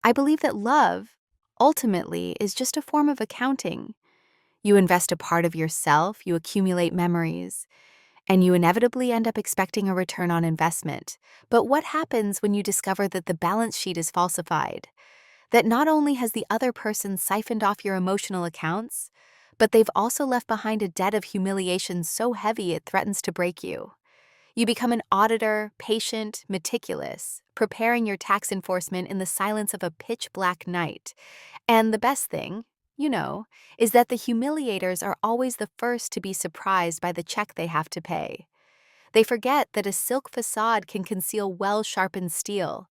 I believe that love, ultimately, is just a form of accounting. You invest a part of yourself, you accumulate memories, and you inevitably end up expecting a return on investment. But what happens when you discover that the balance sheet is falsified? That not only has the other person siphoned off your emotional accounts, but they've also left behind a debt of humiliation so heavy it threatens to break you. You become an auditor, patient, meticulous, preparing your tax enforcement in the silence of a pitch black night. And the best thing, is that the humiliators are always the first to be surprised by the check they have to pay. They forget that a silk facade can conceal well-sharpened steel.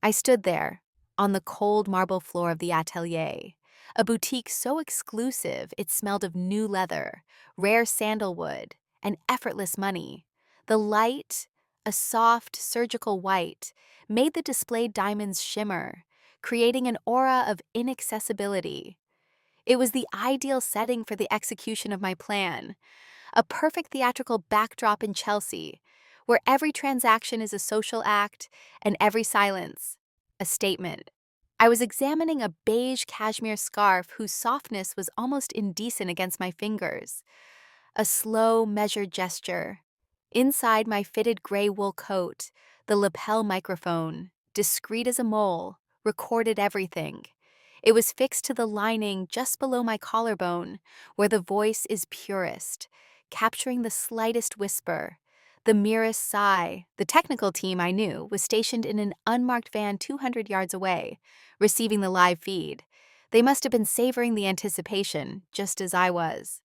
I stood there, on the cold marble floor of the atelier, a boutique so exclusive it smelled of new leather, rare sandalwood, and effortless money. The light, a soft, surgical white, made the displayed diamonds shimmer, creating an aura of inaccessibility. It was the ideal setting for the execution of my plan, a perfect theatrical backdrop in Chelsea, where every transaction is a social act and every silence a statement. I was examining a beige cashmere scarf whose softness was almost indecent against my fingers. A slow, measured gesture. Inside my fitted gray wool coat, the lapel microphone, discreet as a mole, recorded everything. It was fixed to the lining just below my collarbone, where the voice is purest, capturing the slightest whisper, the merest sigh. The technical team I knew was stationed in an unmarked van 200 yards away, receiving the live feed. They must have been savoring the anticipation, just as I was.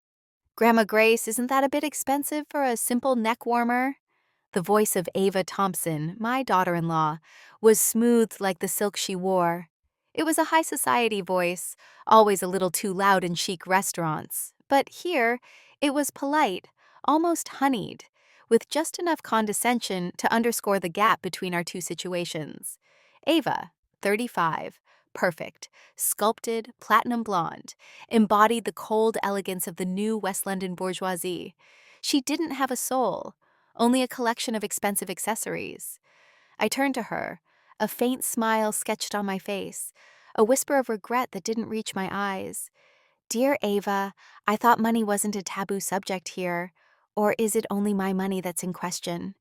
Grandma Grace, isn't that a bit expensive for a simple neck warmer? The voice of Ava Thompson, my daughter-in-law, was smooth like the silk she wore. It was a high society voice, always a little too loud in chic restaurants. But here, it was polite, almost honeyed, with just enough condescension to underscore the gap between our two situations. Ava, 35, perfect, sculpted, platinum blonde, embodied the cold elegance of the new West London bourgeoisie. She didn't have a soul, only a collection of expensive accessories. I turned to her, a faint smile sketched on my face, a whisper of regret that didn't reach my eyes. Dear Ava, I thought money wasn't a taboo subject here. Or is it only my money that's in question?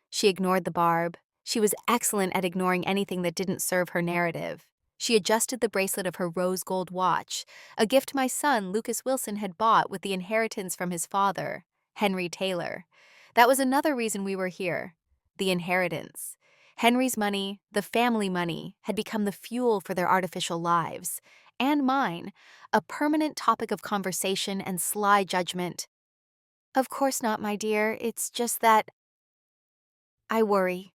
She ignored the barb. She was excellent at ignoring anything that didn't serve her narrative. She adjusted the bracelet of her rose gold watch, a gift my son, Lucas Wilson, had bought with the inheritance from his father, Henry Taylor. That was another reason we were here. The inheritance. Henry's money, the family money, had become the fuel for their artificial lives. And mine, a permanent topic of conversation and sly judgment. Of course not, my dear. It's just that I worry.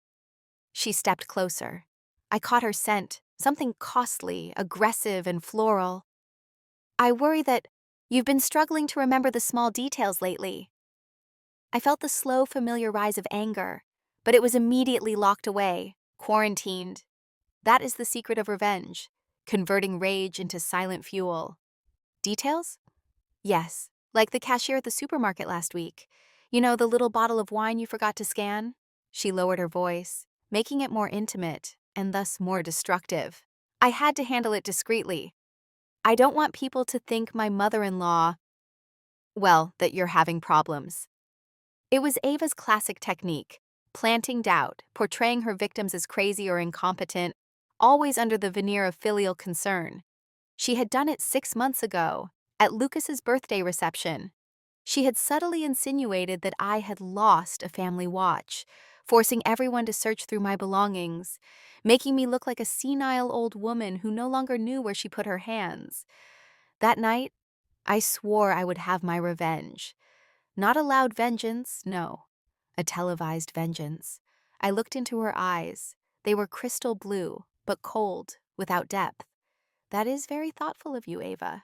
She stepped closer. I caught her scent, something costly, aggressive, and floral. I worry that you've been struggling to remember the small details lately. I felt the slow, familiar rise of anger, but it was immediately locked away, quarantined. That is the secret of revenge, converting rage into silent fuel. Details? Yes, like the cashier at the supermarket last week. You know, the little bottle of wine you forgot to scan? She lowered her voice, making it more intimate and thus more destructive. I had to handle it discreetly. I don't want people to think my mother-in-law, well, that you're having problems. It was Ava's classic technique, planting doubt, portraying her victims as crazy or incompetent, always under the veneer of filial concern. She had done it 6 months ago, at Lucas's birthday reception. She had subtly insinuated that I had lost a family watch, forcing everyone to search through my belongings, making me look like a senile old woman who no longer knew where she put her hands. That night, I swore I would have my revenge. Not a loud vengeance, no. A televised vengeance. I looked into her eyes. They were crystal blue, but cold, without depth. That is very thoughtful of you, Ava.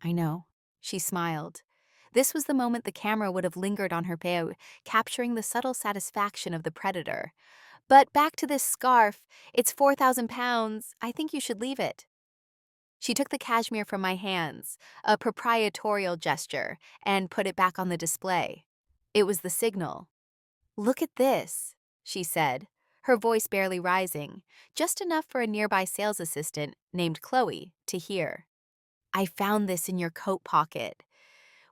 I know. She smiled. This was the moment the camera would have lingered on her brow, capturing the subtle satisfaction of the predator. But back to this scarf. It's 4,000 pounds. I think you should leave it. She took the cashmere from my hands, a proprietorial gesture, and put it back on the display. It was the signal. Look at this, she said, her voice barely rising, just enough for a nearby sales assistant named Chloe to hear. "I found this in your coat pocket."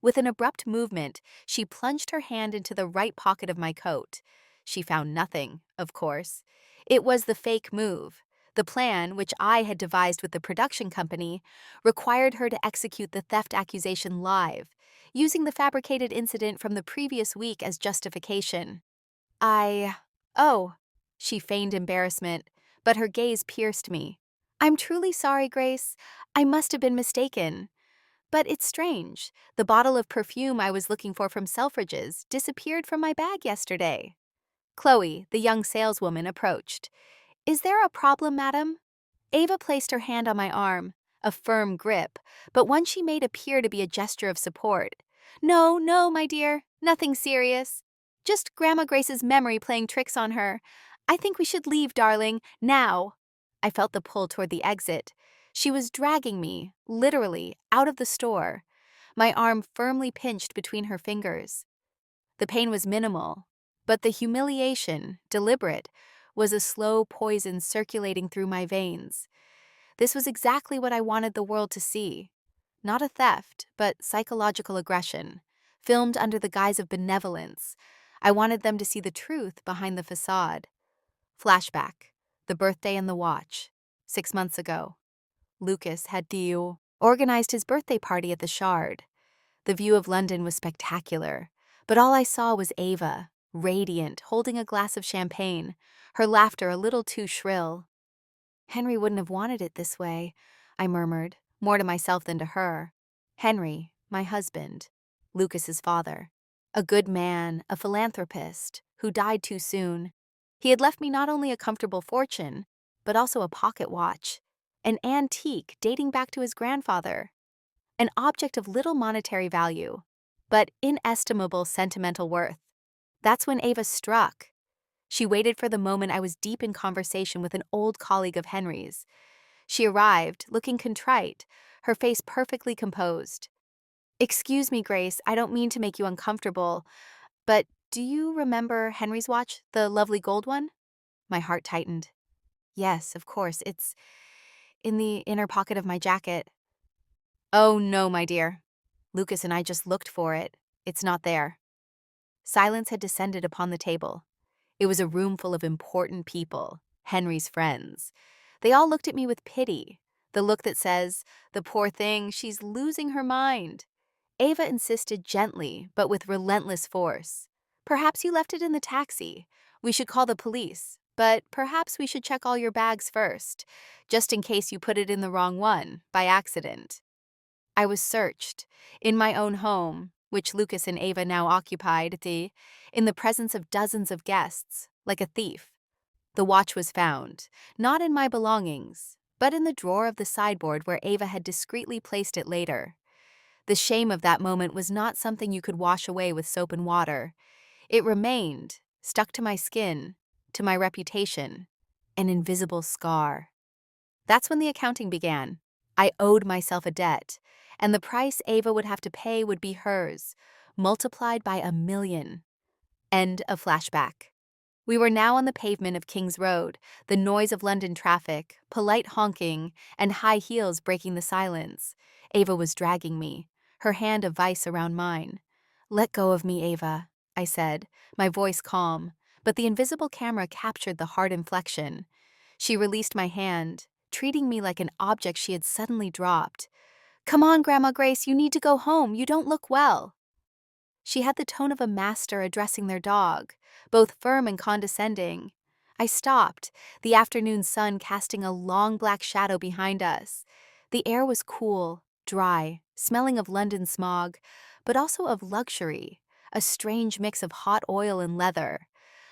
With an abrupt movement, she plunged her hand into the right pocket of my coat. She found nothing, of course. It was the fake move. The plan, which I had devised with the production company, required her to execute the theft accusation live, using the fabricated incident from the previous week as justification. Oh, she feigned embarrassment, but her gaze pierced me. "I'm truly sorry, Grace. I must have been mistaken. But it's strange. The bottle of perfume I was looking for from Selfridge's disappeared from my bag yesterday." Chloe, the young saleswoman, approached. "Is there a problem, madam?" Ava placed her hand on my arm, a firm grip, but one she made appear to be a gesture of support. "No, no, my dear, nothing serious. Just Grandma Grace's memory playing tricks on her. I think we should leave, darling, now." I felt the pull toward the exit. She was dragging me, literally, out of the store, my arm firmly pinched between her fingers. The pain was minimal, but the humiliation, deliberate, was a slow poison circulating through my veins. This was exactly what I wanted the world to see. Not a theft, but psychological aggression, filmed under the guise of benevolence. I wanted them to see the truth behind the facade. Flashback. The birthday and the watch. 6 months ago. Lucas had organized his birthday party at the Shard. The view of London was spectacular, but all I saw was Ava, radiant, holding a glass of champagne, her laughter a little too shrill. "Henry wouldn't have wanted it this way," I murmured, more to myself than to her. Henry, my husband, Lucas's father. A good man, a philanthropist, who died too soon. He had left me not only a comfortable fortune, but also a pocket watch, an antique dating back to his grandfather, an object of little monetary value, but inestimable sentimental worth. That's when Ava struck. She waited for the moment I was deep in conversation with an old colleague of Henry's. She arrived, looking contrite, her face perfectly composed. "Excuse me, Grace, I don't mean to make you uncomfortable, but do you remember Henry's watch, the lovely gold one?" My heart tightened. "Yes, of course, it's in the inner pocket of my jacket." "Oh, no, my dear. Lucas and I just looked for it. It's not there." Silence had descended upon the table. It was a room full of important people, Henry's friends. They all looked at me with pity, the look that says, "The poor thing, she's losing her mind." Ava insisted gently, but with relentless force. "Perhaps you left it in the taxi. We should call the police, but perhaps we should check all your bags first, just in case you put it in the wrong one, by accident." I was searched, in my own home, which Lucas and Ava now occupied, in the presence of dozens of guests, like a thief. The watch was found, not in my belongings, but in the drawer of the sideboard where Ava had discreetly placed it later. The shame of that moment was not something you could wash away with soap and water. It remained, stuck to my skin, to my reputation, an invisible scar. That's when the accounting began. I owed myself a debt, and the price Ava would have to pay would be hers, multiplied by 1,000,000. End of flashback. We were now on the pavement of King's Road, the noise of London traffic, polite honking, and high heels breaking the silence. Ava was dragging me, her hand a vice around mine. "Let go of me, Ava," I said, my voice calm, but the invisible camera captured the hard inflection. She released my hand, treating me like an object she had suddenly dropped. "Come on, Grandma Grace, you need to go home. You don't look well." She had the tone of a master addressing their dog, both firm and condescending. I stopped, the afternoon sun casting a long black shadow behind us. The air was cool, dry, smelling of London smog, but also of luxury, a strange mix of hot oil and leather.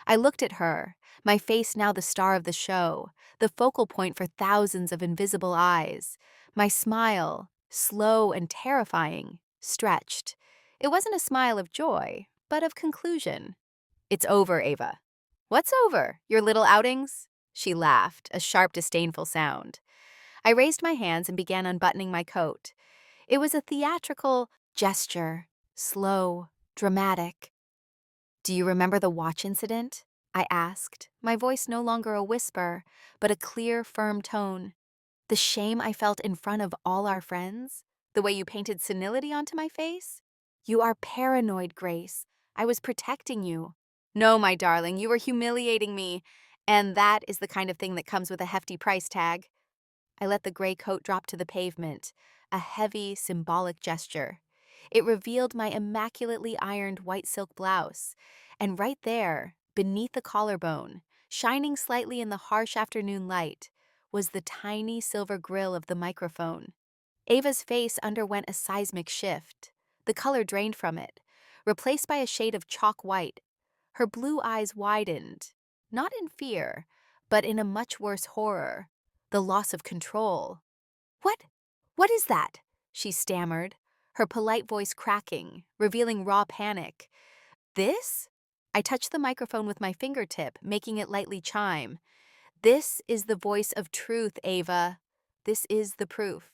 I looked at her, my face now the star of the show, the focal point for thousands of invisible eyes. My smile, slow and terrifying, stretched. It wasn't a smile of joy, but of conclusion. "It's over, Ava." "What's over? Your little outings?" She laughed, a sharp, disdainful sound. I raised my hands and began unbuttoning my coat. It was a theatrical gesture, slow, dramatic. "Do you remember the watch incident?" I asked, my voice no longer a whisper, but a clear, firm tone. The shame I felt in front of all our friends? The way you painted senility onto my face? You are paranoid, Grace. I was protecting you. No, my darling, you were humiliating me. And that is the kind of thing that comes with a hefty price tag. I let the gray coat drop to the pavement, a heavy, symbolic gesture. It revealed my immaculately ironed white silk blouse, and right there, beneath the collarbone, shining slightly in the harsh afternoon light, was the tiny silver grill of the microphone. Ava's face underwent a seismic shift. The color drained from it, replaced by a shade of chalk white. Her blue eyes widened, not in fear, but in a much worse horror, the loss of control. What? What is that? She stammered, her polite voice cracking, revealing raw panic. This? I touched the microphone with my fingertip, making it lightly chime. This is the voice of truth, Ava. This is the proof.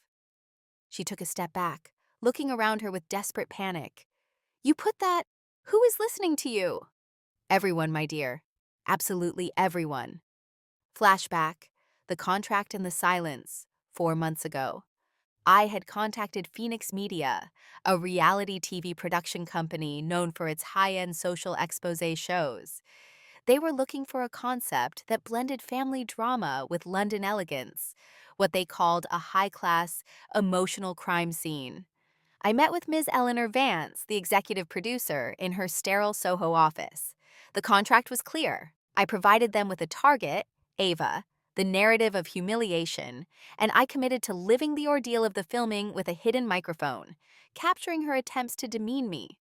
She took a step back, looking around her with desperate panic. You put that? Who is listening to you? Everyone, my dear. Absolutely everyone. Flashback, the contract and the silence, 4 months ago. I had contacted Phoenix Media, a reality TV production company known for its high-end social expose shows. They were looking for a concept that blended family drama with London elegance, what they called a high-class, emotional crime scene. I met with Ms. Eleanor Vance, the executive producer, in her sterile Soho office. The contract was clear. I provided them with a target, Ava, the narrative of humiliation, and I committed to living the ordeal of the filming with a hidden microphone, capturing her attempts to demean me.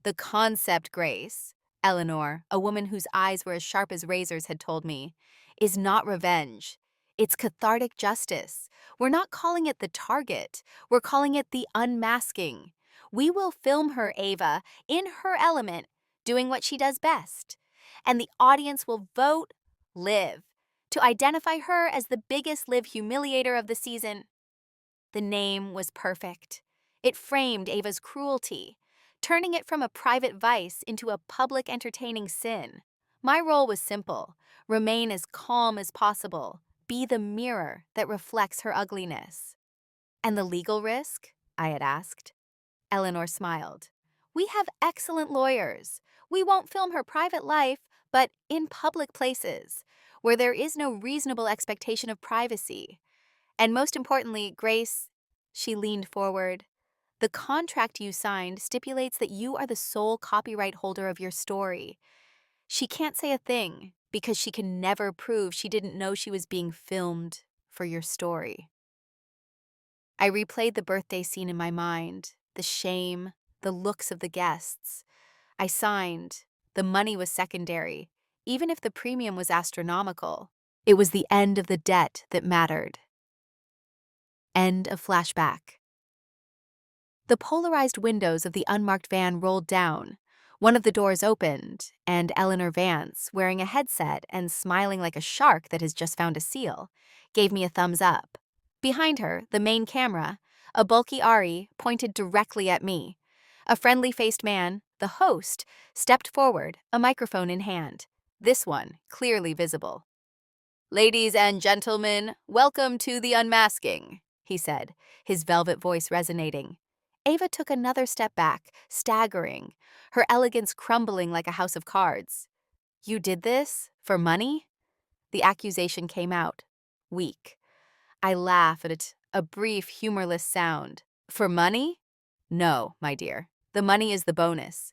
The concept, Grace, Eleanor, a woman whose eyes were as sharp as razors, had told me, is not revenge. It's cathartic justice. We're not calling it the target. We're calling it the unmasking. We will film her, Ava, in her element, doing what she does best. And the audience will vote live to identify her as the biggest live humiliator of the season. The name was perfect. It framed Ava's cruelty, turning it from a private vice into a public entertaining sin. My role was simple: remain as calm as possible, be the mirror that reflects her ugliness. And the legal risk? I had asked. Eleanor smiled. We have excellent lawyers. We won't film her private life, but in public places, where there is no reasonable expectation of privacy. And most importantly, Grace, she leaned forward, the contract you signed stipulates that you are the sole copyright holder of your story. She can't say a thing because she can never prove she didn't know she was being filmed for your story. I replayed the birthday scene in my mind, the shame, the looks of the guests. I signed. The money was secondary, even if the premium was astronomical. It was the end of the debt that mattered. End of flashback. The polarized windows of the unmarked van rolled down. One of the doors opened, and Eleanor Vance, wearing a headset and smiling like a shark that has just found a seal, gave me a thumbs up. Behind her, the main camera, a bulky Ari, pointed directly at me. A friendly-faced man, the host, stepped forward, a microphone in hand. This one, clearly visible. Ladies and gentlemen, welcome to The Unmasking, he said, his velvet voice resonating. Ava took another step back, staggering, her elegance crumbling like a house of cards. You did this? For money? The accusation came out. Weak. I laughed at it, a brief, humorless sound. For money? No, my dear. The money is the bonus.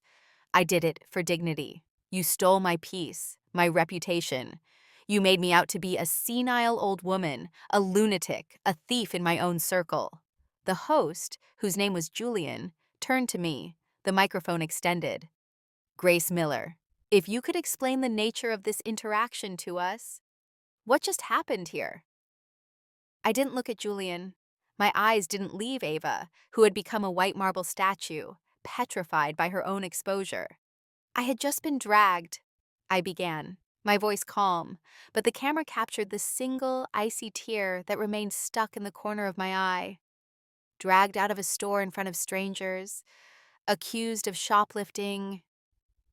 I did it for dignity. You stole my peace, my reputation. You made me out to be a senile old woman, a lunatic, a thief in my own circle. The host, whose name was Julian, turned to me, the microphone extended. Grace Miller, if you could explain the nature of this interaction to us. What just happened here? I didn't look at Julian. My eyes didn't leave Ava, who had become a white marble statue, petrified by her own exposure. I had just been dragged, I began, my voice calm, but the camera captured the single, icy tear that remained stuck in the corner of my eye. Dragged out of a store in front of strangers, accused of shoplifting,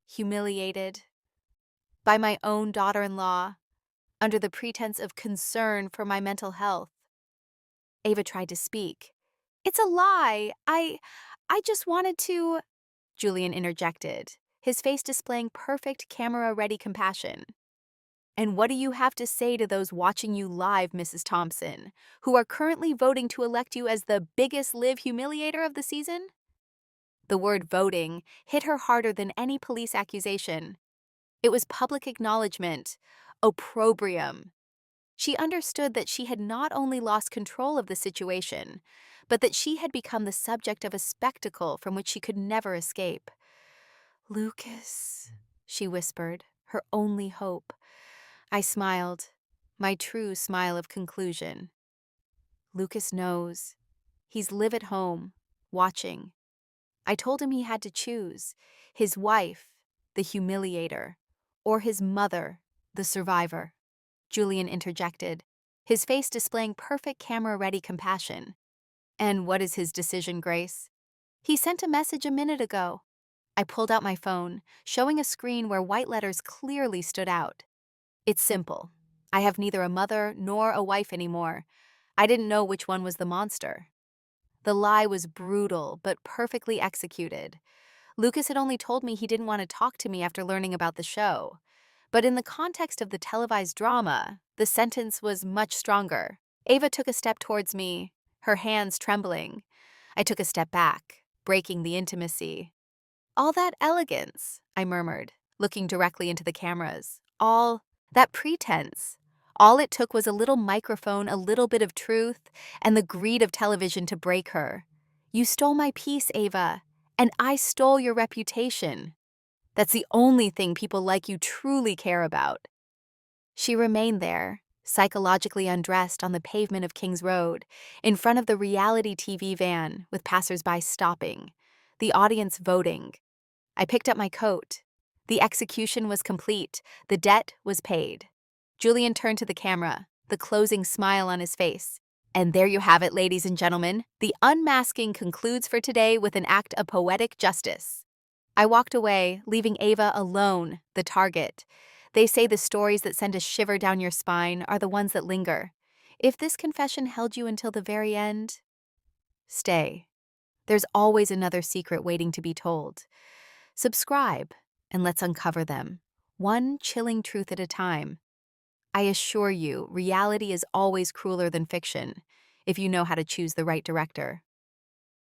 humiliated. by my own daughter-in-law under the pretense of concern for my mental health. Ava tried to speak. "It's a lie. I just wanted to," Julian interjected, his face displaying perfect camera-ready compassion. "And what do you have to say to those watching you live, Mrs. Thompson, who are currently voting to elect you as the biggest live humiliator of the season?" The word voting hit her harder than any police accusation. It was public acknowledgement, opprobrium. She understood that she had not only lost control of the situation, but that she had become the subject of a spectacle from which she could never escape. "Lucas," she whispered, her only hope. I smiled, my true smile of conclusion. "Lucas knows. He's live at home, watching. I told him he had to choose his wife, the humiliator, or his mother, the survivor," Julian interjected, his face displaying perfect camera-ready compassion. "And what is his decision, Grace?" "He sent a message a minute ago." I pulled out my phone, showing a screen where white letters clearly stood out. "It's simple. I have neither a mother nor a wife anymore. I didn't know which one was the monster." The lie was brutal, but perfectly executed. Lucas had only told me he didn't want to talk to me after learning about the show. But in the context of the televised drama, the sentence was much stronger. Ava took a step towards me, her hands trembling. I took a step back, breaking the intimacy. "All that elegance," I murmured, looking directly into the cameras. "All that pretense. All it took was a little microphone, a little bit of truth, and the greed of television to break her. You stole my peace, Ava, and I stole your reputation. That's the only thing people like you truly care about." She remained there, psychologically undressed on the pavement of King's Road, in front of the reality TV van, with passers-by stopping, the audience voting. I picked up my coat. The execution was complete. The debt was paid. Julian turned to the camera, the closing smile on his face. "And there you have it, ladies and gentlemen. The unmasking concludes for today with an act of poetic justice." I walked away, leaving Ava alone, the target. They say the stories that send a shiver down your spine are the ones that linger. If this confession held you until the very end, stay. There's always another secret waiting to be told. Subscribe, and let's uncover them, one chilling truth at a time. I assure you, reality is always crueler than fiction, if you know how to choose the right director.